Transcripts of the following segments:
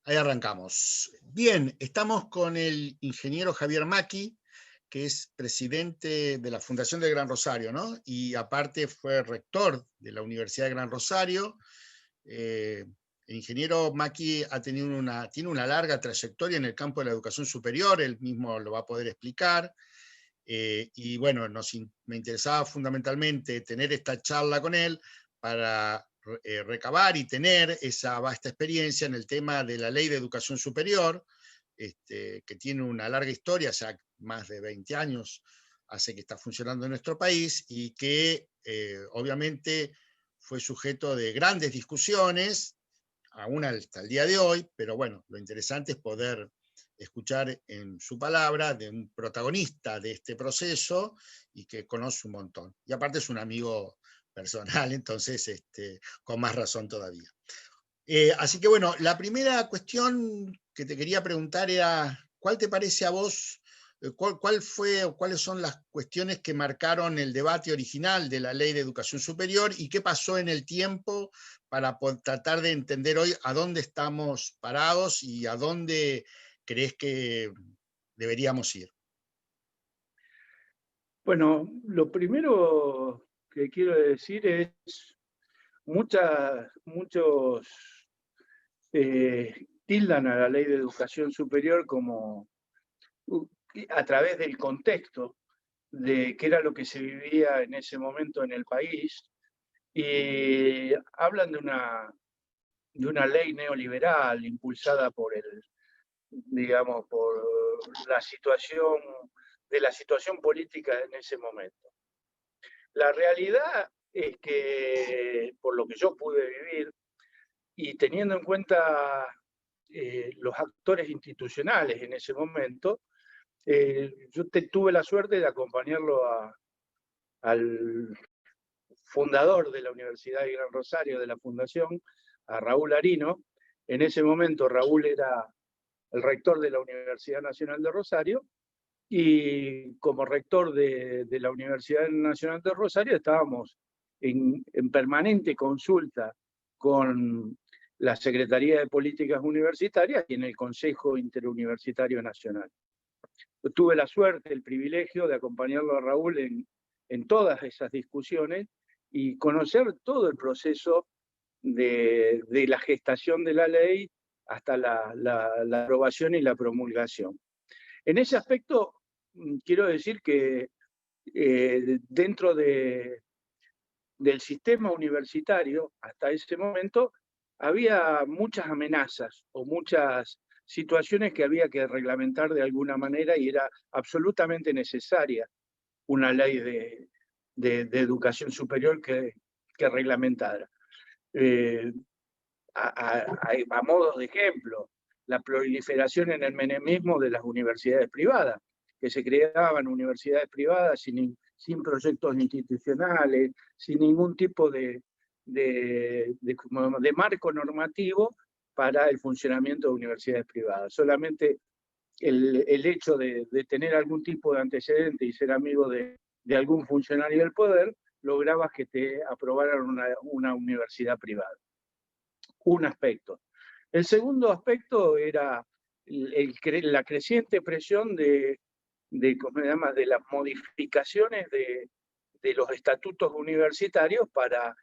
Ahí arrancamos. Bien, estamos con el ingeniero Javier Macchi, que es presidente de la Fundación del Gran Rosario, ¿no? Y aparte fue rector de la Universidad de Gran Rosario. El ingeniero Macchi tiene una larga trayectoria en el campo de la educación superior, él mismo lo va a poder explicar. Y bueno, me interesaba fundamentalmente tener esta charla con él para recabar y tener esa vasta experiencia en el tema de la Ley de Educación Superior, que tiene una larga historia, ya más de 20 años hace que está funcionando en nuestro país y que obviamente fue sujeto de grandes discusiones, aún hasta el día de hoy, pero bueno, lo interesante es poder escuchar en su palabra de un protagonista de este proceso y que conoce un montón. Y aparte es un amigo personal, entonces con más razón todavía. Así que bueno, la primera cuestión que te quería preguntar era, ¿cuál te parece a vos, cuál fue o cuáles son las cuestiones que marcaron el debate original de la Ley de Educación Superior y qué pasó en el tiempo para tratar de entender hoy a dónde estamos parados y a dónde crees que deberíamos ir? Bueno, lo primero que quiero decir es muchos tildan a la ley de educación superior como a través del contexto de qué era lo que se vivía en ese momento en el país y hablan de una ley neoliberal impulsada por digamos, por la situación, de la situación política en ese momento. La realidad es que, por lo que yo pude vivir, y teniendo en cuenta los actores institucionales en ese momento, tuve la suerte de acompañarlo al fundador de la Universidad de Gran Rosario, de la Fundación, a Raúl Arino. En ese momento Raúl era el rector de la Universidad Nacional de Rosario, y como rector de la Universidad Nacional de Rosario estábamos en permanente consulta con la Secretaría de Políticas Universitarias y en el Consejo Interuniversitario Nacional. Yo tuve la suerte, el privilegio de acompañarlo a Raúl en todas esas discusiones y conocer todo el proceso de la gestación de la ley hasta la aprobación y la promulgación. En ese aspecto, quiero decir que dentro del sistema universitario, hasta ese momento, había muchas amenazas o muchas situaciones que había que reglamentar de alguna manera y era absolutamente necesaria una ley de educación superior que reglamentara. Eh, a modo de ejemplo, la proliferación en el menemismo de las universidades privadas, que se creaban universidades privadas sin proyectos institucionales, sin ningún tipo de marco normativo para el funcionamiento de universidades privadas. Solamente el hecho de tener algún tipo de antecedente y ser amigo de algún funcionario del poder, lograbas que te aprobaran una universidad privada. Un aspecto. El segundo aspecto era la creciente presión ¿cómo se llama?, de las modificaciones de los estatutos universitarios para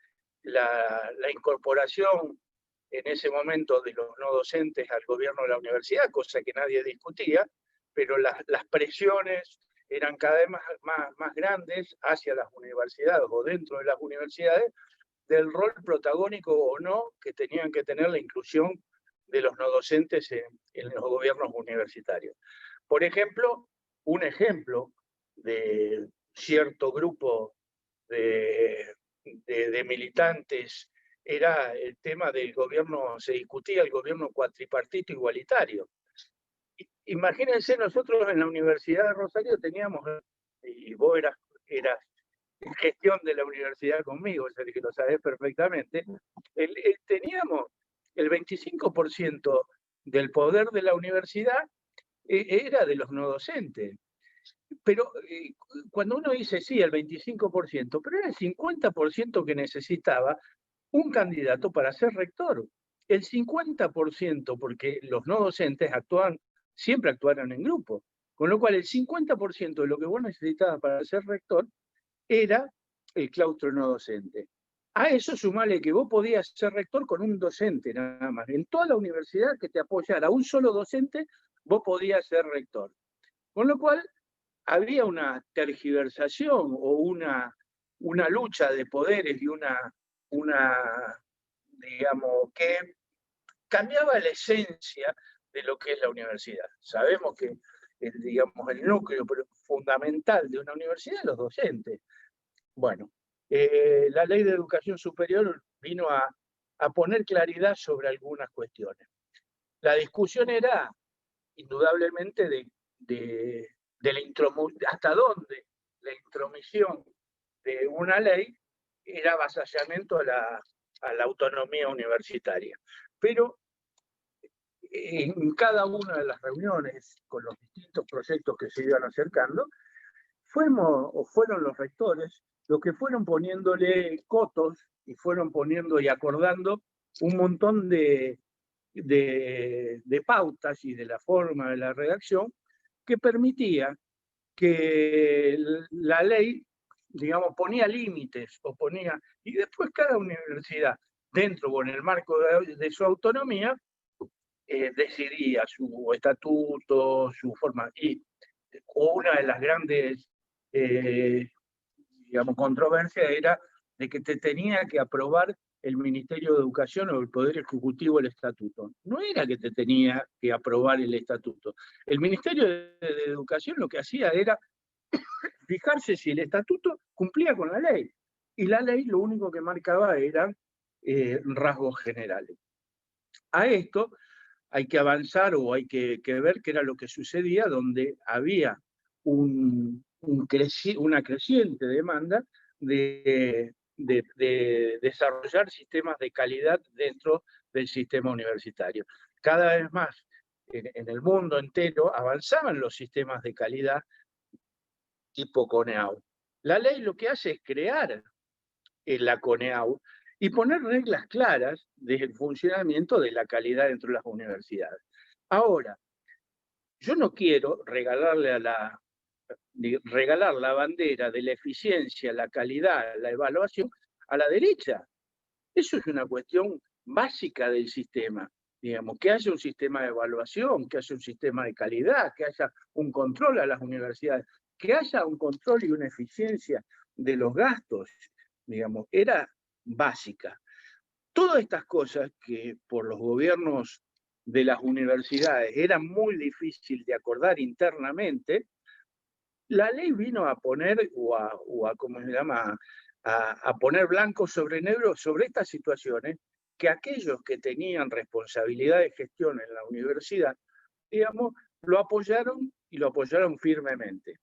la incorporación en ese momento de los no docentes al gobierno de la universidad, cosa que nadie discutía, pero las presiones eran cada vez más grandes hacia las universidades o dentro de las universidades del rol protagónico o no que tenían que tener la inclusión de los no docentes en los gobiernos universitarios. Por ejemplo, un ejemplo de cierto grupo de militantes era el tema del gobierno, se discutía el gobierno cuatripartito igualitario. Imagínense, nosotros en la Universidad de Rosario teníamos, y vos eras en gestión de la universidad conmigo, es el que lo sabés perfectamente, teníamos el 25% del poder de la universidad era de los no docentes. Pero cuando uno dice sí, el 25%, pero era el 50% que necesitaba un candidato para ser rector. el 50%, porque los no docentes siempre actuaron en grupo, con lo cual el 50% de lo que vos necesitabas para ser rector era el claustro no docente. A eso sumale que vos podías ser rector con un docente nada más. En toda la universidad que te apoyara un solo docente, vos podías ser rector. Con lo cual, había una tergiversación o una lucha de poderes y digamos, que cambiaba la esencia de lo que es la universidad. Sabemos que digamos, el núcleo fundamental de una universidad es los docentes. Bueno, la Ley de Educación Superior vino a poner claridad sobre algunas cuestiones. La discusión era, indudablemente, de hasta dónde la intromisión de una ley era avasallamiento a la autonomía universitaria. Pero en cada una de las reuniones, con los distintos proyectos que se iban acercando, fueron los rectores los que fueron poniéndole cotos y fueron poniendo y acordando un montón de pautas y de la forma de la redacción que permitía que la ley, digamos, ponía límites y después cada universidad, dentro o en el marco de su autonomía, decidía su estatuto, su forma. Y una de las grandes digamos, controversias era de que te tenía que aprobar el Ministerio de Educación o el Poder Ejecutivo el estatuto. No era que te tenía que aprobar el estatuto. El Ministerio de Educación lo que hacía era fijarse si el estatuto cumplía con la ley. Y la ley lo único que marcaba eran rasgos generales. A esto hay que avanzar o hay que ver qué era lo que sucedía, donde había una creciente demanda de desarrollar sistemas de calidad dentro del sistema universitario. Cada vez más en el mundo entero avanzaban los sistemas de calidad tipo CONEAU. La ley lo que hace es crear la CONEAU y poner reglas claras del funcionamiento de la calidad dentro de las universidades. Ahora, yo no quiero regalar la bandera de la eficiencia, la calidad, la evaluación a la derecha. Eso es una cuestión básica del sistema. Digamos, que haya un sistema de evaluación, que haya un sistema de calidad, que haya un control a las universidades, que haya un control y una eficiencia de los gastos, digamos, era básica. Todas estas cosas que por los gobiernos de las universidades era muy difícil de acordar internamente, la ley vino a poner, ¿cómo se llama?, a poner blanco sobre negro sobre estas situaciones que aquellos que tenían responsabilidad de gestión en la universidad, digamos, lo apoyaron y lo apoyaron firmemente.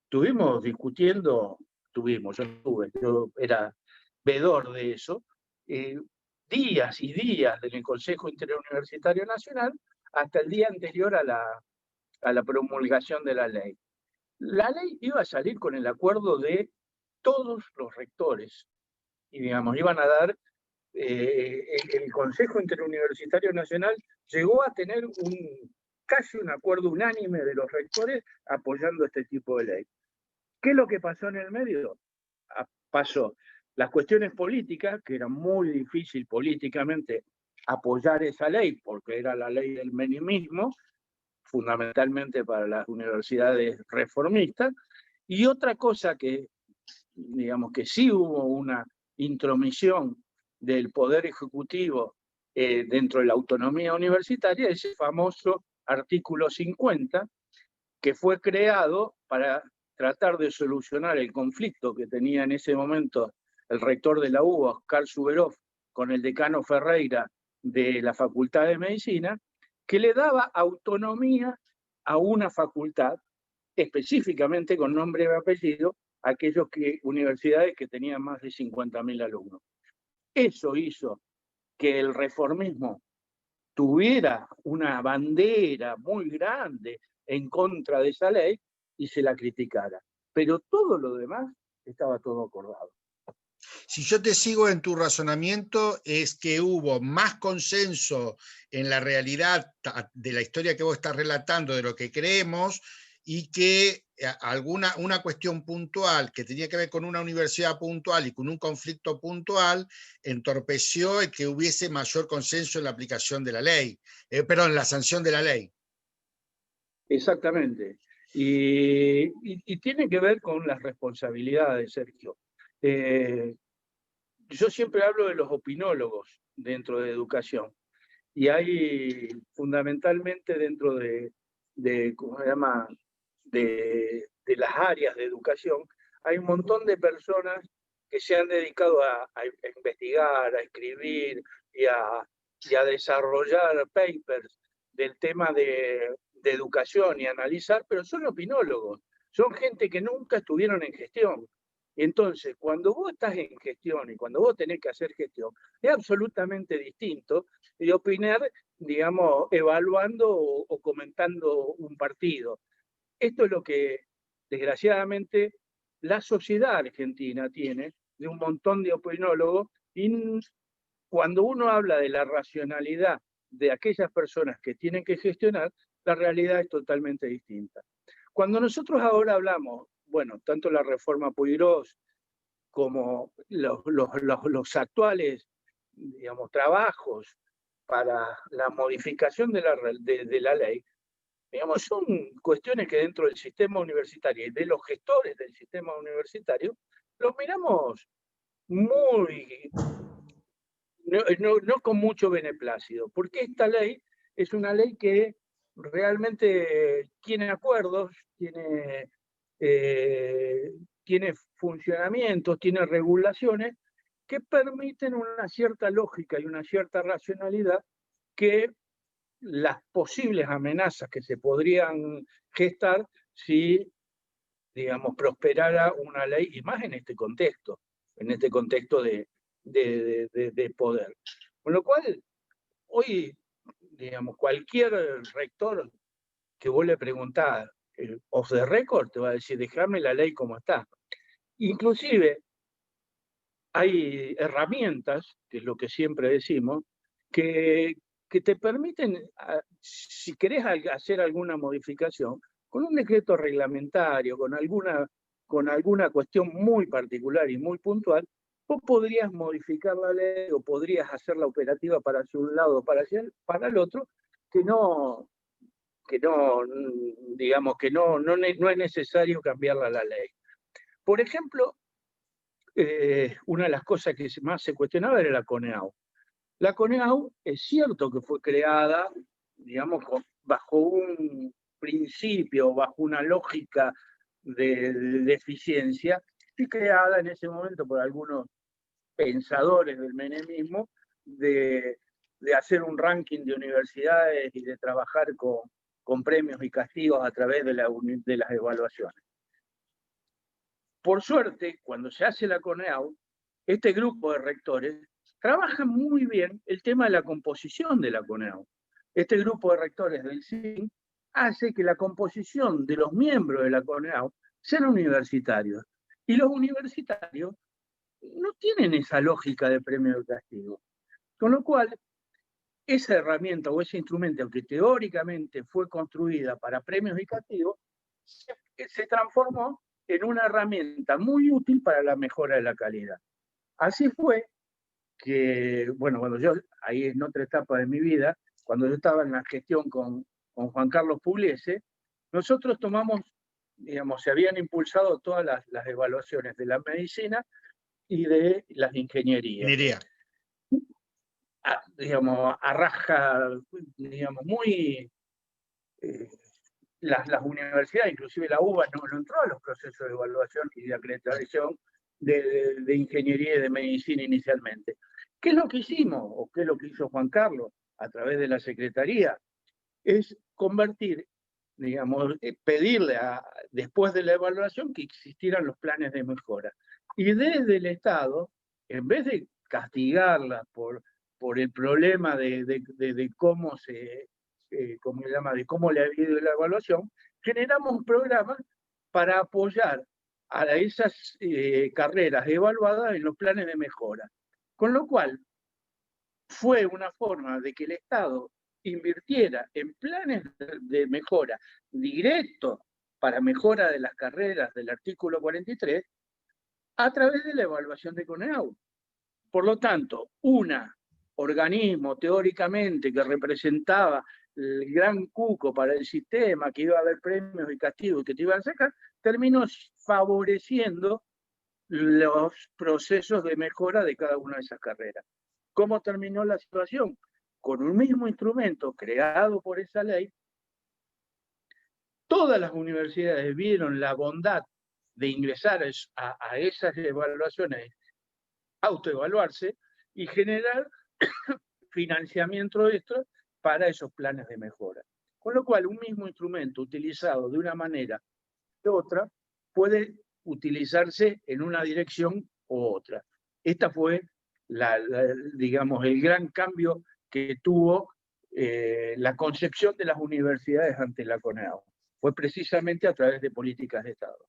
Estuvimos discutiendo, yo era vedor de eso, días y días en el Consejo Interuniversitario Nacional hasta el día anterior a la promulgación de la ley. La ley iba a salir con el acuerdo de todos los rectores y, digamos, iban a dar, el Consejo Interuniversitario Nacional llegó a tener casi un acuerdo unánime de los rectores apoyando este tipo de ley. ¿Qué es lo que pasó en el medio? Pasó las cuestiones políticas, que era muy difícil políticamente apoyar esa ley, porque era la ley del menemismo, fundamentalmente para las universidades reformistas, y otra cosa que, digamos, que sí hubo una intromisión del Poder Ejecutivo dentro de la autonomía universitaria, es el famoso artículo 50, que fue creado para tratar de solucionar el conflicto que tenía en ese momento el rector de la UBA, Oscar Zuberoff, con el decano Ferreira de la Facultad de Medicina, que le daba autonomía a una facultad, específicamente con nombre y apellido, a aquellas universidades que tenían más de 50.000 alumnos. Eso hizo que el reformismo tuviera una bandera muy grande en contra de esa ley y se la criticara. Pero todo lo demás estaba todo acordado. Si yo te sigo en tu razonamiento, es que hubo más consenso en la realidad de la historia que vos estás relatando, de lo que creemos, y que una cuestión puntual que tenía que ver con una universidad puntual y con un conflicto puntual entorpeció el que hubiese mayor consenso en la aplicación de la ley, perdón, en la sanción de la ley. Exactamente. Y tiene que ver con las responsabilidades, Sergio. Yo siempre hablo de los opinólogos dentro de educación. Y hay fundamentalmente dentro ¿cómo se llama? De las áreas de educación, hay un montón de personas que se han dedicado a investigar, a escribir y a desarrollar papers del tema de educación y analizar, pero son opinólogos, son gente que nunca estuvieron en gestión. Entonces, cuando vos estás en gestión y cuando vos tenés que hacer gestión, es absolutamente distinto de opinar, digamos, evaluando o comentando un partido. Esto es lo que, desgraciadamente, la sociedad argentina tiene, de un montón de opinólogos, y cuando uno habla de la racionalidad de aquellas personas que tienen que gestionar, la realidad es totalmente distinta. Cuando nosotros ahora hablamos, bueno, tanto la reforma Puigros como los actuales, digamos, trabajos para la modificación de la ley, digamos, son cuestiones que dentro del sistema universitario y de los gestores del sistema universitario los miramos muy, no con mucho beneplácito, porque esta ley es una ley que realmente tiene acuerdos, tiene funcionamientos, tiene regulaciones que permiten una cierta lógica y una cierta racionalidad que las posibles amenazas que se podrían gestar si, digamos, prosperara una ley, y más en este contexto de poder. Con lo cual, hoy, digamos, cualquier rector que vos le preguntás off the record te va a decir, dejame la ley como está. Inclusive, hay herramientas, que es lo que siempre decimos, que, que te permiten, si querés hacer alguna modificación, con un decreto reglamentario, con alguna cuestión muy particular y muy puntual, vos podrías modificar la ley o podrías hacerla operativa para hacia un lado o para el otro, que no, digamos, que no es necesario cambiarla la ley. Por ejemplo, una de las cosas que más se cuestionaba era la CONEAU. La CONEAU es cierto que fue creada, digamos, bajo un principio, bajo una lógica de eficiencia, y creada en ese momento por algunos pensadores del menemismo de hacer un ranking de universidades y de trabajar con premios y castigos a través de las evaluaciones. Por suerte, cuando se hace la CONEAU, este grupo de rectores trabaja muy bien el tema de la composición de la CONEAU. Este grupo de rectores del CIN hace que la composición de los miembros de la CONEAU sean universitarios. Y los universitarios no tienen esa lógica de premio y castigo. Con lo cual, esa herramienta o ese instrumento, aunque teóricamente fue construida para premios y castigos, se transformó en una herramienta muy útil para la mejora de la calidad. Así fue que, bueno, cuando yo, ahí en otra etapa de mi vida, cuando yo estaba en la gestión con Juan Carlos Pugliese, nosotros tomamos, digamos, se habían impulsado todas las evaluaciones de la medicina y de las ingenierías. Ingeniería. Digamos, a raja, digamos, muy... las universidades, inclusive la UBA, no entró a los procesos de evaluación y de acreditación de ingeniería y de medicina inicialmente. ¿Qué es lo que hicimos, o qué es lo que hizo Juan Carlos a través de la Secretaría? Es convertir, digamos, pedirle después de la evaluación que existieran los planes de mejora. Y desde el Estado, en vez de castigarla por el problema de cómo de cómo le ha ido la evaluación, generamos un programa para apoyar a esas carreras evaluadas en los planes de mejora. Con lo cual, fue una forma de que el Estado invirtiera en planes de mejora directos para mejora de las carreras del artículo 43 a través de la evaluación de CONEAU. Por lo tanto, un organismo teóricamente que representaba el gran cuco para el sistema, que iba a haber premios y castigos que te iban a sacar, terminó favoreciendo los procesos de mejora de cada una de esas carreras. ¿Cómo terminó la situación? Con un mismo instrumento creado por esa ley, todas las universidades vieron la bondad de ingresar a esas evaluaciones, autoevaluarse y generar financiamiento extra para esos planes de mejora. Con lo cual, un mismo instrumento utilizado de una manera u otra puede utilizarse en una dirección u otra. Esta fue, digamos, el gran cambio que tuvo la concepción de las universidades ante la CONEAU. Fue precisamente a través de políticas de Estado.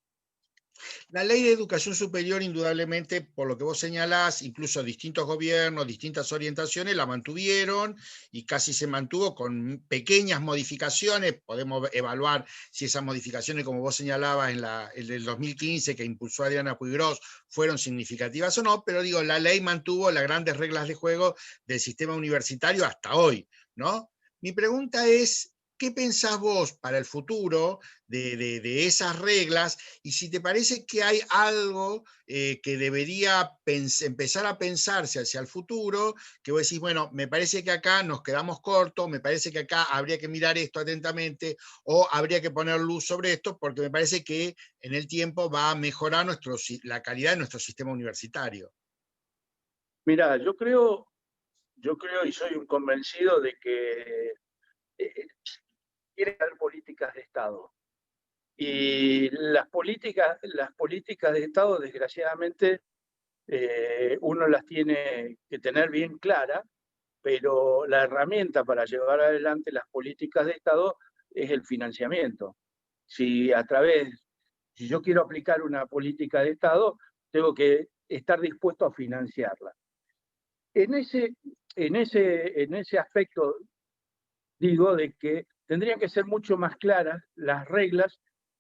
La ley de educación superior, indudablemente, por lo que vos señalás, incluso distintos gobiernos, distintas orientaciones, la mantuvieron y casi se mantuvo con pequeñas modificaciones. Podemos evaluar si esas modificaciones, como vos señalabas, en el 2015 que impulsó Adriana Puiggrós, fueron significativas o no, pero digo, la ley mantuvo las grandes reglas de juego del sistema universitario hasta hoy, ¿no? Mi pregunta es, ¿qué pensás vos para el futuro de esas reglas? Y si te parece que hay algo que debería empezar a pensarse hacia el futuro, que vos decís, bueno, me parece que acá nos quedamos cortos, me parece que acá habría que mirar esto atentamente, o habría que poner luz sobre esto, porque me parece que en el tiempo va a mejorar la calidad de nuestro sistema universitario. Mira, yo creo y soy un convencido de que tiene que haber políticas de Estado. Y las políticas de Estado, desgraciadamente, uno las tiene que tener bien claras, pero la herramienta para llevar adelante las políticas de Estado es el financiamiento. Si yo quiero aplicar una política de Estado, tengo que estar dispuesto a financiarla. En ese aspecto, digo de que tendrían que ser mucho más claras las reglas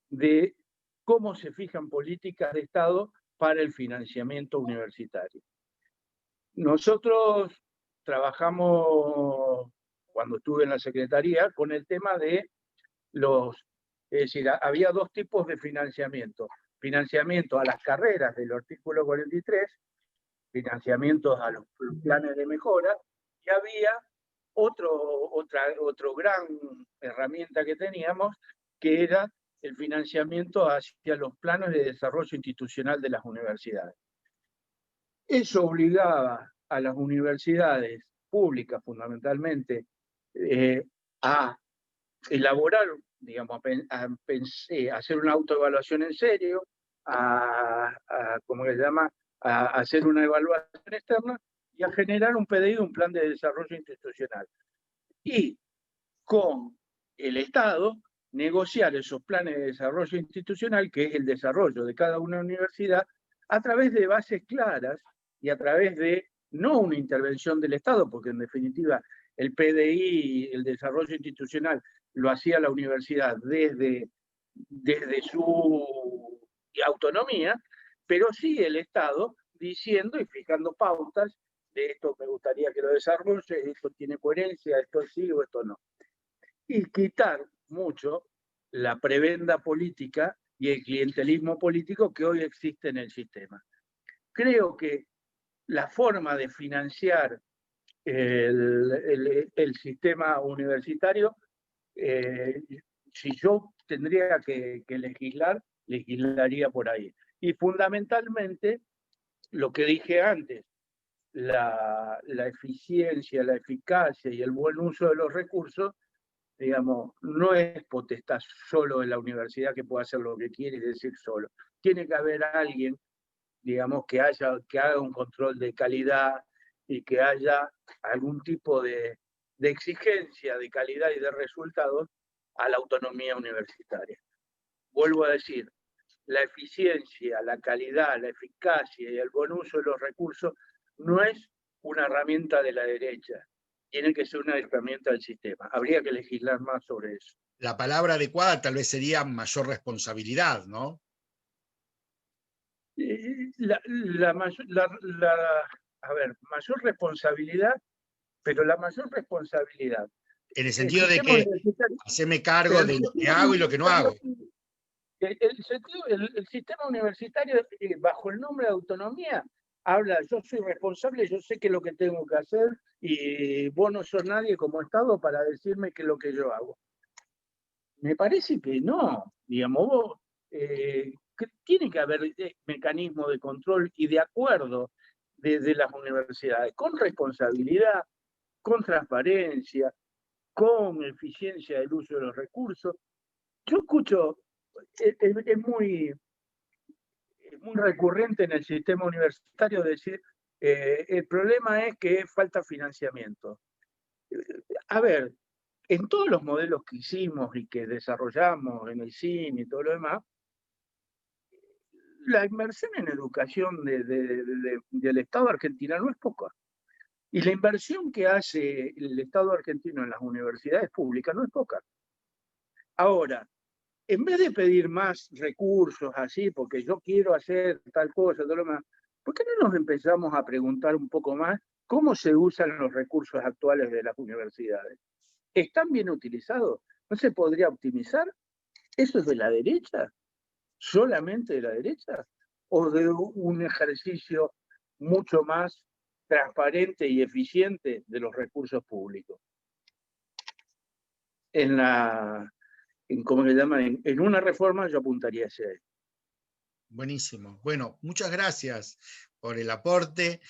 de cómo se fijan políticas de Estado para el financiamiento universitario. Nosotros trabajamos, cuando estuve en la Secretaría, con el tema de es decir, había dos tipos de financiamiento. Financiamiento a las carreras del artículo 43, financiamientos a los planes de mejora, y había otro gran herramienta que teníamos, que era el financiamiento hacia los planes de desarrollo institucional de las universidades. Eso obligaba a las universidades públicas, fundamentalmente, a elaborar, digamos, a hacer una autoevaluación en serio, ¿cómo se llama?, a hacer una evaluación externa y a generar un PDI, un plan de desarrollo institucional. Y con el Estado negociar esos planes de desarrollo institucional, que es el desarrollo de cada una universidad, a través de bases claras y a través de no una intervención del Estado, porque en definitiva el PDI, el desarrollo institucional, lo hacía la universidad desde su autonomía, pero sí el Estado diciendo y fijando pautas de esto me gustaría que lo desarrolle, esto tiene coherencia, esto sí o esto no. Y quitar mucho la prebenda política y el clientelismo político que hoy existe en el sistema. Creo que la forma de financiar el sistema universitario, si yo tendría que legislar, legislaría por ahí. Y fundamentalmente, lo que dije antes, la eficiencia, la eficacia y el buen uso de los recursos, digamos, no es potestad solo de la universidad que pueda hacer lo que quiere y decir solo. Tiene que haber alguien, digamos, que haga un control de calidad y que haya algún tipo de exigencia de calidad y de resultados a la autonomía universitaria. Vuelvo a decir, la eficiencia, la calidad, la eficacia y el buen uso de los recursos no es una herramienta de la derecha, tiene que ser una herramienta del sistema. Habría que legislar más sobre eso. La palabra adecuada tal vez sería mayor responsabilidad, ¿no? A ver, mayor responsabilidad, pero la mayor responsabilidad. En el El sentido de sistema que universitario, haceme pero cargo el de lo que sistema hago y lo que no universitario, hago. el sistema universitario, bajo el nombre de autonomía, habla, yo soy responsable, yo sé qué es lo que tengo que hacer y vos no sos nadie como Estado para decirme qué es lo que yo hago. Me parece que no, digamos, vos, que tiene que haber mecanismos de control y de acuerdo desde las universidades, con responsabilidad, con transparencia, con eficiencia del uso de los recursos. Yo escucho, es muy recurrente en el sistema universitario decir, el problema es que falta financiamiento. A ver, en todos los modelos que hicimos y que desarrollamos en el cine y todo lo demás, la inversión en educación del Estado argentino no es poca. Y la inversión que hace el Estado argentino en las universidades públicas no es poca. Ahora, en vez de pedir más recursos así, porque yo quiero hacer tal cosa, todo lo demás, ¿por qué no nos empezamos a preguntar un poco más cómo se usan los recursos actuales de las universidades? ¿Están bien utilizados? ¿No se podría optimizar? ¿Eso es de la derecha? ¿Solamente de la derecha? ¿O de un ejercicio mucho más transparente y eficiente de los recursos públicos? En la, ¿cómo se llama? En una reforma yo apuntaría hacia eso. Buenísimo. Bueno, muchas gracias por el aporte,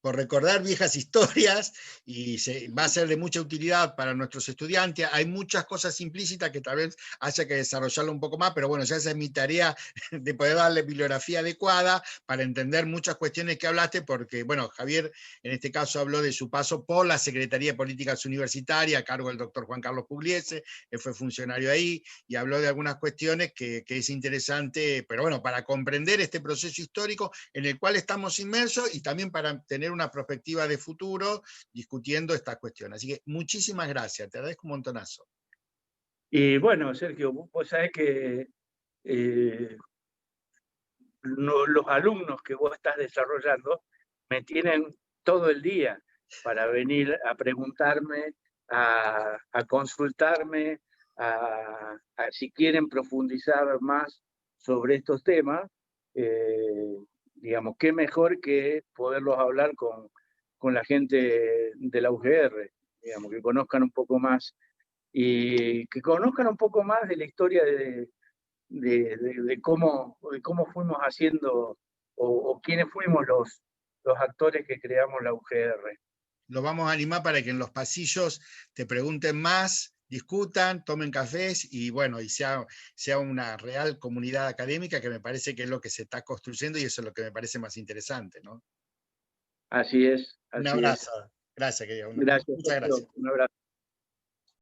por recordar viejas historias, y va a ser de mucha utilidad para nuestros estudiantes. Hay muchas cosas implícitas que tal vez haya que desarrollarlo un poco más, pero bueno, ya esa es mi tarea de poder darle bibliografía adecuada para entender muchas cuestiones que hablaste, porque, bueno, Javier en este caso habló de su paso por la Secretaría de Políticas Universitarias a cargo del doctor Juan Carlos Pugliese, él fue funcionario ahí, y habló de algunas cuestiones que es interesante, pero bueno, para comprender este proceso histórico en el cual estamos inmersos y también para tener una perspectiva de futuro discutiendo estas cuestiones. Así que muchísimas gracias, te agradezco un montonazo. Y bueno, Sergio, vos sabés que los alumnos que vos estás desarrollando me tienen todo el día para venir a preguntarme, a consultarme, si quieren profundizar más sobre estos temas, digamos, qué mejor que poderlos hablar con la gente de la UGR, digamos, que conozcan un poco más y que conozcan un poco más de la historia de cómo fuimos haciendo o quiénes fuimos los actores que creamos la UGR. Lo vamos a animar para que en los pasillos te pregunten más, discutan, tomen cafés y bueno, y sea una real comunidad académica, que me parece que es lo que se está construyendo y eso es lo que me parece más interesante, ¿no? Así es, Un así es. abrazo. Gracias, querido. Gracias, Muchas Sergio. gracias. Un abrazo.